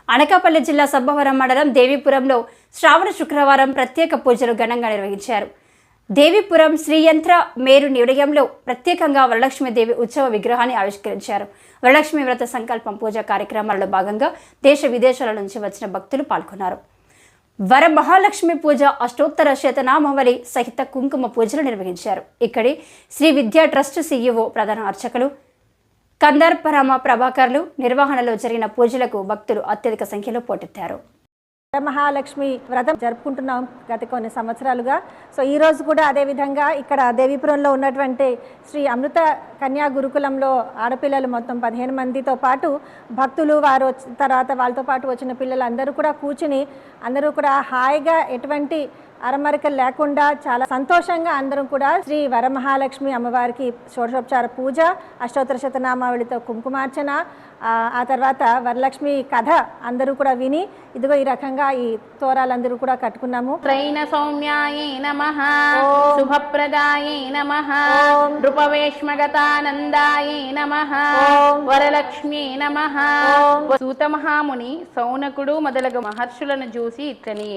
అనకాపల్లి జిల్లా సబ్బవరం మండలం దేవీపురంలో శ్రావణ శుక్రవారం ప్రత్యేక పూజలు ఘనంగా నిర్వహించారు. దేవీపురం శ్రీయంత్ర మేరు నిలయంలో ప్రత్యేకంగా వరలక్ష్మీదేవి ఉత్సవ విగ్రహాన్ని ఆవిష్కరించారు. వరలక్ష్మీ వ్రత సంకల్పం పూజ కార్యక్రమాలలో భాగంగా దేశ విదేశాల నుంచి వచ్చిన భక్తులు పాల్గొన్నారు. వర మహాలక్ష్మి పూజ, అష్టోత్తర శతనామావళి సహిత కుంకుమ పూజలు నిర్వహించారు. ఇక్కడి శ్రీ విద్యా ట్రస్ట్ CEO ప్రధాన అర్చకులు కందర్పరామ ప్రభాకర్లు నిర్వహణలో జరిగిన పూజలకు భక్తులు అత్యధిక సంఖ్యలో పోటెత్తారు. మహాలక్ష్మి వ్రతం జరుపుకుంటున్నాం గత కొన్ని సంవత్సరాలుగా. సో ఈరోజు కూడా అదేవిధంగా ఇక్కడ దేవీపురంలో ఉన్నటువంటి శ్రీ అమృత కన్యా గురుకులంలో ఆడపిల్లలు మొత్తం 15 మందితో పాటు భక్తులు వారు తర్వాత వాళ్ళతో పాటు వచ్చిన పిల్లలు అందరూ కూడా కూర్చుని అందరూ కూడా హాయిగా ఎటువంటి అరమరికలు లేకుండా చాలా సంతోషంగా అందరం కూడా శ్రీ వరమహాలక్ష్మి అమ్మవారికి షోడశోపచార పూజ, అష్టోత్తర శతనామావళితో కుంకుమార్చన, ఆ తర్వాత వరలక్ష్మి కథ అందరూ కూడా విని ఇదిగో ఈ రకంగా ఈ తోరాలందరూ కూడా కట్టుకున్నాము. త్రైన సౌమ్యాయే నమః, శుభప్రదాయే నమః, నృపవేష్మగతానందాయే నమః, వరలక్ష్మీ నమః. సూత మహాముని సౌనకుడు మొదలగు మహర్షులను చూసి ఇట్లని,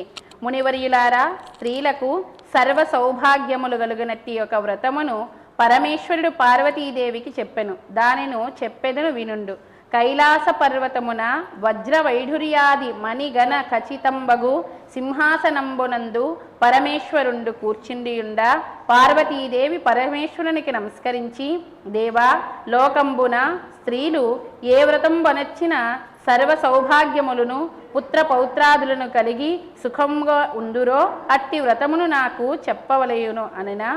మునివర్యులారా, స్త్రీలకు సర్వ సౌభాగ్యములు కలుగునట్టి ఒక వ్రతమును పరమేశ్వరుడు పార్వతీదేవికి చెప్పెను. దానిను చెప్పెదను వినుండు. కైలాస పర్వతమున వజ్ర వైఢూర్యాది మణిగణ ఖచ్చితంబగు సింహాసనంబునందు పరమేశ్వరుండు కూర్చుండియుండ పార్వతీదేవి పరమేశ్వరునికి నమస్కరించి, దేవా, లోకంబున స్త్రీలు ఏ వ్రతం వనర్చిన సర్వ సౌభాగ్యములను పుత్ర పౌత్రాదులను కలిగి సుఖంగా ఉందురో అట్టి వ్రతమును నాకు చెప్పవలయును అనగా,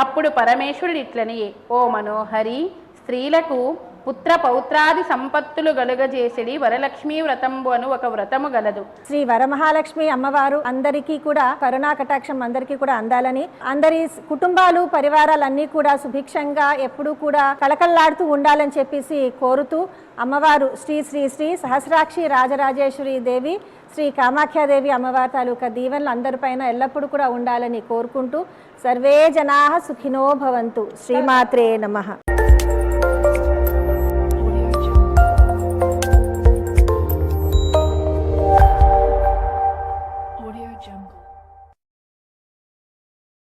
అప్పుడు పరమేశ్వరుడు ఇట్లని, ఓ మనోహరి, స్త్రీలకు పుత్ర పౌత్రాది సంపత్తులు గలుగజేసిడి వరలక్ష్మీ వ్రతంబు అను ఒక వ్రతము గలదు. శ్రీ వరమహాలక్ష్మి అమ్మవారు అందరికీ కూడా కరుణా కటాక్షం అందరికీ కూడా అందాలని, అందరి కుటుంబాలు పరివారాలన్నీ కూడా సుభిక్షంగా ఎప్పుడూ కూడా కళకళలాడుతూ ఉండాలని చెప్పేసి కోరుతూ అమ్మవారు శ్రీ శ్రీ శ్రీ సహస్రాక్షి రాజరాజేశ్వరి దేవి శ్రీ కామాఖ్యాదేవి అమ్మవారి తాలూకా దీవెనలు అందరిపైన ఎల్లప్పుడూ కూడా ఉండాలని కోరుకుంటూ సర్వే జనాః సుఖినో భవంతు. శ్రీమాత్రే నమః.